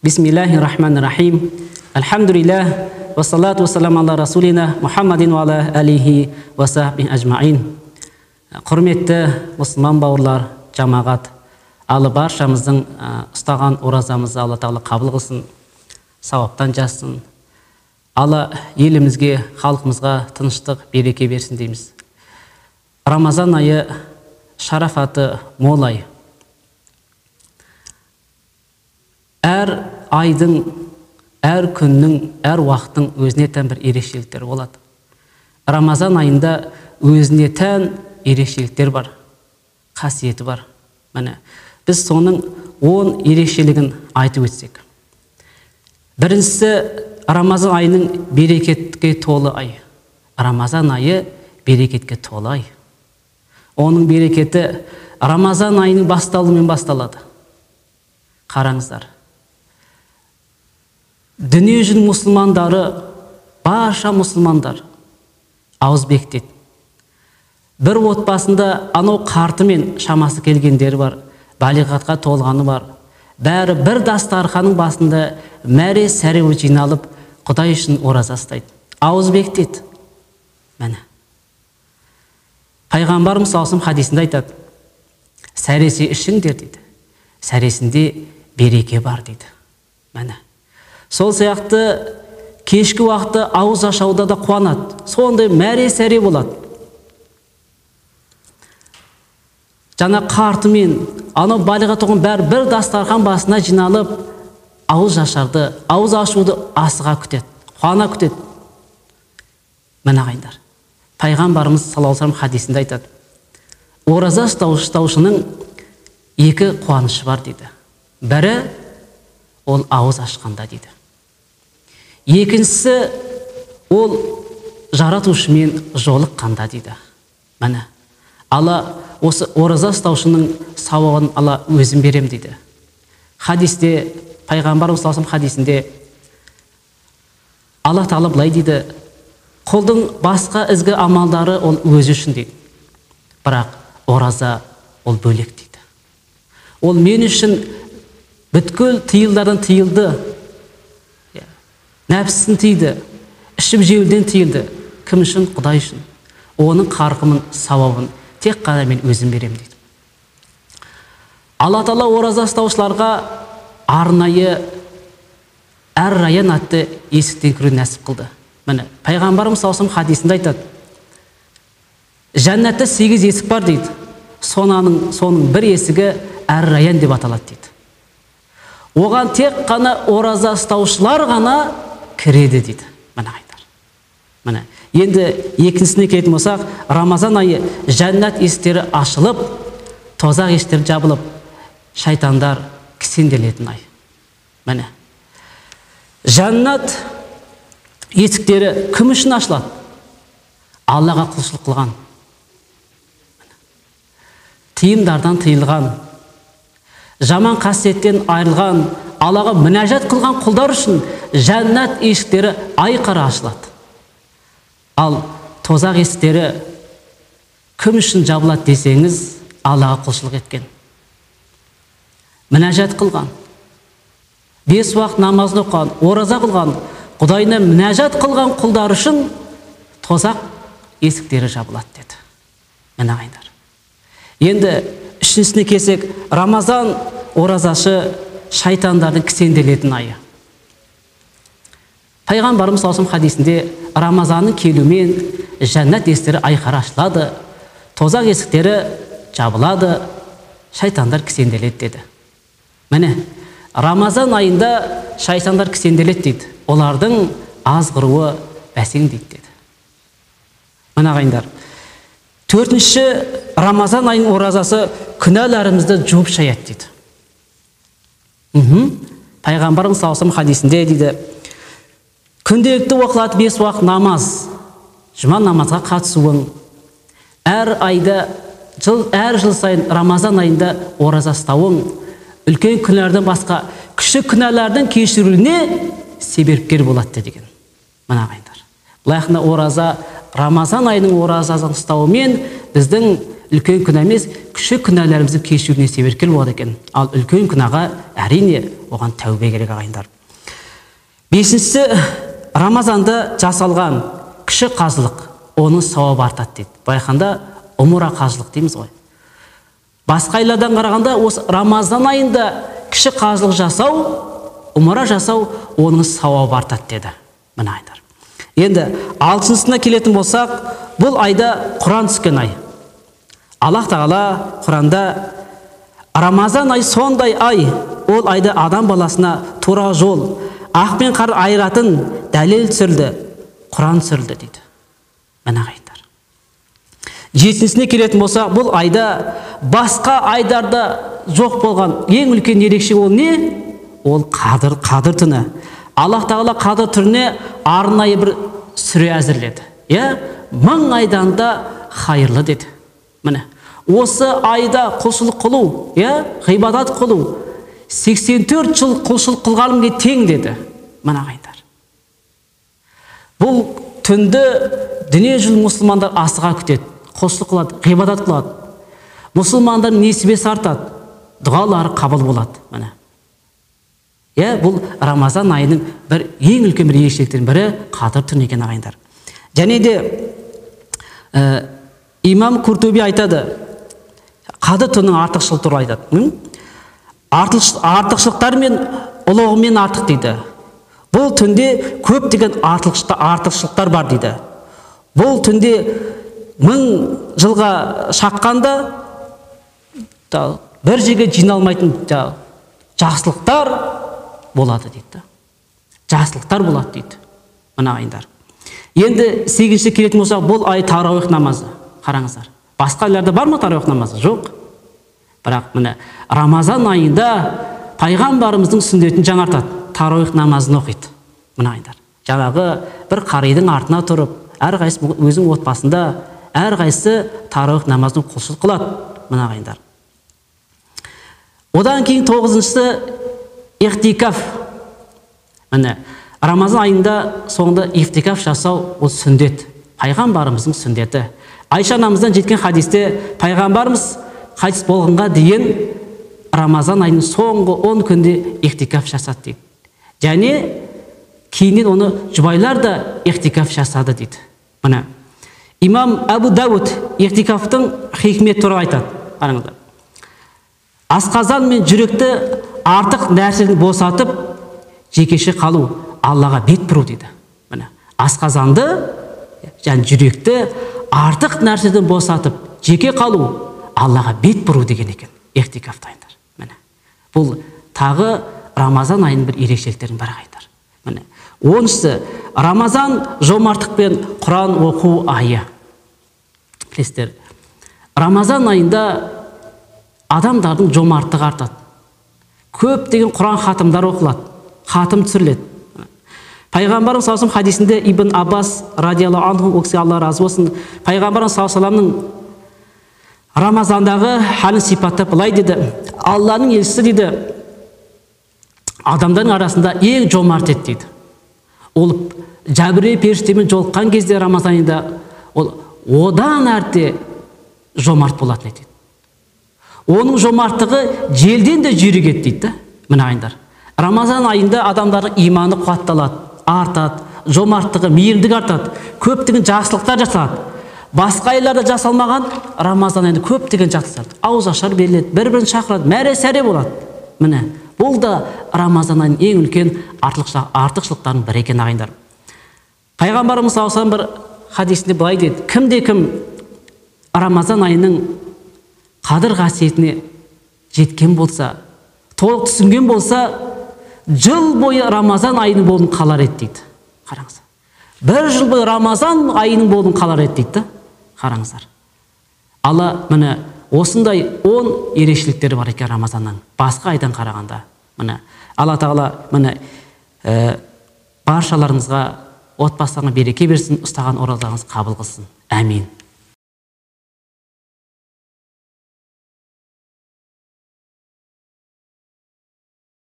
Бисмиллахир-рахманир-рахим. Алхамдулиллах, ва салату ва салам ала расулина Мухаммадин ва ала алейхи ва сахби ажмаин. Құрметті мұсылман бауырлар, жамағат, Алла баршамыздың ұстаған оразамызды Алла Тағала қабыл қылсын, сауаптан жазсын. Алла елімізге, халқымызға тыныштық, береке берсін дейміз. Рамазан айы шарафаты мол ай. Әр айдың, әр күннің, әр уақыттың өзіне тән бір ерекшеліктер болады. Рамазан айында өзіне тән ерекшеліктер бар, қасиеті бар. Міне, біз соның 10 ерекшелігін айтып өтсек. Біріншісі, Рамазан айының берекетке толы ай. Рамазан айы берекетке толы ай. Оның берекеті Рамазан айының басталуымен басталады. Қараңыздар. Дүние жүзінің мұсылмандары, барша мұсылмандар ауыз бекітеді. Бір отбасында анау қарты мен шамасы келгендері бар, балиғатқа толғаны бар. Бәрі бір дастарханның басында мәре сәре жиналып, Құдай үшін ораза ұстайды. Ауыз бекітеді. Міне. Пайғамбарымыз саллаллаху хадисінде айтады: сәресі ішіңдер дейді. Сәресінде береке бар дейді. Міне. Сол сияқты кешкі уақытта ауыз ашауда да қуанады. Сондай мәре сәре болады. Жаңа қартымен, анау балиға толған бәрі бір дастархан басына жиналып, ауыз ашарды, ауыз ашуды асыға күтеді, қуана күтеді. Міне ағайындар, Пайғамбарымыз саллаллаху алейхи хадисінде айтады: ораза ұстаушының екі қуанышы бар дейді. Бірі ол ауыз ашқанда дейді. Екіншісі ол жаратушымен жолыққанда дейді. Міне, Алла осы ораза ұстаушының сауабын Алла өзім берем дейді. Хадисте, Пайғамбарымыз саллаллаху алейхи хадисінде Алла Тағала былай дейді: құлдың басқа ізгі амалдары ол өзі үшін дейді. Бірақ ораза ол бөлек дейді. Ол мен үшін бүткіл тыйылдардан тыйылды. Нәпсісін тыйды, ішіп жеуден тыйылды. Кім үшін? Құдай үшін. Оның қарқымын, сауабын тек қана мен өзім берем дейді. Алла Тағала ораза ұстаушыларға арнайы әр-райян атты есіктен кіру нәсіп қылды. Міне, Пайғамбарымыз саллаллаху алейхи хадисінде айтады: жәннатта 8 есік бар дейді. Соның бір есігі әр-райян деп аталады дейді. Оған тек қана ораза ұстаушылар ғана кіреді дейді. Міне айтар. Міне, енді екіншісіне келетін болсақ, Рамазан айы жәннат есіктері ашылып, тозақ есіктері жабылып, шайтандар кісенделетін ай. Міне, жәннат есіктері кім үшін ашылады? Аллаға құлшылық қылған, тыйымдардан тыйылған, жаман қасиеттен айырылған, Аллаға мінәжат қылған құлдар үшін жәннат есіктері айқара ашылады. Ал тозақ есіктері кім үшін жабылады десеңіз, Аллаға құлшылық еткен, мінәжат қылған, 5 уақыт намазын оқыған, ораза қылған, Құдайына мінәжат қылған құлдар үшін тозақ есіктері жабылады деді. Міне ағайындар. Енді үшіншісіне келсек, Рамазан оразашы шайтандардың кісенделетін айы. Пайғамбарымыз саллаллаху алейхи хадисінде Рамазанның келуімен жәннат есіктері айқара ашылады, тозақ есіктері жабылады, шайтандар кісенделеді деді. Міне, Рамазан айында шайтандар кісенделеді дейді. Олардың азғыруы бәсеңдейді деді. Міне ағайындар, төртінші, Рамазан айының оразасы күнәларымызды жуып шаяды дейді. Пайғамбарымыз саллаллаху алейхи хадисінде дейді: күнделікті оқылатын 5 уақыт намаз, жұма намазға қатысуың, әр жыл сайын Рамазан айында ораза ұстауың, үлкен күнәлардан басқа кіші күнәлардың кешірілуіне себепкер болады деген. Мына ағайындар, былайқында ораза, Рамазан айының оразасын ұстауымен біздің үлкен күнә емес, кіші күнәларымызды кешуіне себепкер болады екен. Ал үлкен күнәға әрине оған тәубе керек ағайындар. Бесіншісі, Рамазанда жасалған кіші қазылық, оның сауабы артады дейді. Байқанда умра қажылық дейміз ғой. Басқа айлардан қарағанда осы Рамазан айында кіші қажылық жасау, умра жасау, оның сауабы артады деді. Мына айлар. Енді алтыншысына келетін болсақ, бұл айда Құран түскен ай. Аллах Тағала Құранда Рамазан ай сондай ай, ол айда адам баласына тура жол, ақ пен қар айыратын дәлел түсірді, Құран түсірді дейді. Мына ағайындар. Жетіншісіне келетін болса, бұл айда басқа айдарда жоқ болған ең үлкен ерекше ол не? Ол қадыр түні. Аллах Тағала қадыр түріне арнайы бір сүре әзірледі. 1000 айдан да хайырлы деді. Міне, осы айда құлшылық қылу, ғибадат қылу 84 жыл құлшылық қылғанымға тең деді. Мына ағайындар. Бұл түнді дүние жүзі мұсылмандар асыға күтеді, құлшылық қылады, ғибадат қылады. Мұсылмандар несібесі артады, дұғалары қабыл болады. Міне. Бұл Рамазан айының бір ең үлкен бір ерекшеліктерінің бірі қадыр түні екен ағайындар. Және де имам Куртуби айтады, қадыр түнінің артықшылығы туралы айтады. Артықшылықтар мен ұлығымен артық дейді. Бұл түнде көптеген артықшылықтар бар дейді. Бұл түнде 1000 жылға шаққанда бір жерге жиналмайтын жақсылықтар болады дейді. Жақсылықтар болады дейді. Мына ағайындар. Енді 8-ші келетін болсақ, бұл ай тарауих намазы. Қараңыздар. Басқа айларда бар ма тарауих намазы? Жоқ. Бірақ міне Рамазан айында пайғамбарымыздың сүннетін жаңартады. Тарауих намазын оқиды. Мына ағайындар. Жаңағы бір қаридың артына тұрып, әрқайсысы өзінің отбасында әрқайсысы тарауих намазын құлшылық қылады. Мына ағайындар. Одан кейін 9-шысы ихтикаф. Міне Рамазан айында соңында ихтикаф жасау ол сүндет. Пайғамбарымыздың сүндеті. Айша анамыздан жеткен хадисте пайғамбарымыз қайтыс болғанға дейін Рамазан айының соңғы 10 күнде ихтикаф жасады дейді. Және кейіннен оны жұбайлар да ихтикаф жасады дейді. Міне имам Абу Дауд ихтикафтың хикмет туралы айтады. Қараңыздар. Асқазан мен жүректі артық нәрседен босатып, жекеше қалу, Аллаға бет бұру дейді. Міне асқазанды және жүректі артық нәрседен босатып, жеке қалу, Аллаға бет бұру деген екен. Ихтикафты айындар. Міне бұл тағы Рамазан айының бір ерекшеліктерінің бар ағайындар. Міне 10-шысы Рамазан жомарттық пен Құран оқу айы. Білесіздер, Рамазан айында адамдардың жомарттығы артады. Көптеген Құран хатымдар оқылады, хатым түсіріледі. Пайғамбарымыз саллаллаху алейхи хадисінде Ибн Аббас радиаллаху анху, ол кісі Алла разы болсын, Пайғамбарымыз саллаллаху алейхи Рамазандағы халін сипаттап былай деді: Алланың елшісі дейді, адамдардың арасында ең жомарт еді дейді. Ол Жәбірейіл періштемен жолыққан кезде Рамазан айында ол одан әрте жомарт болатын еді. Оның жомарттығы желден де жүйрік дейді. Мына ағайындар. Рамазан айында адамдардың иманы қуатталады, артады, жомарттығы, мейірімдігі артады, көптеген жақсылықтар жасалады. Басқа айларда жасалмаған Рамазан айында көптеген жақсылықтар. Ауызашар беріледі, бір-бірін шақырады, мәре-сәре болады. Міне, бұл да Рамазан айының ең үлкен артықшылықтарының бірі екен ағайындар. Пайғамбарымыз саллаллаху алейхи бір хадисінде былай деді: кімде-кім Рамазан айының қадір қасиетіне жеткен болса, толық түсінген болса, жыл бойы Рамазан айының болуын қалар еді дейді. Қараңыздар. Бір жыл бойы Рамазан айының болуын қалар еді дейді. Қараңыздар. Алла міне осындай 10 ерекшеліктері бар екен Рамазанның, басқа айдан қарағанда. Міне Алла Тағала міне баршаларыңызға, отбасыларыңа береке берсін, ұстаған оразаларыңыз қабыл қылсын. Әмин.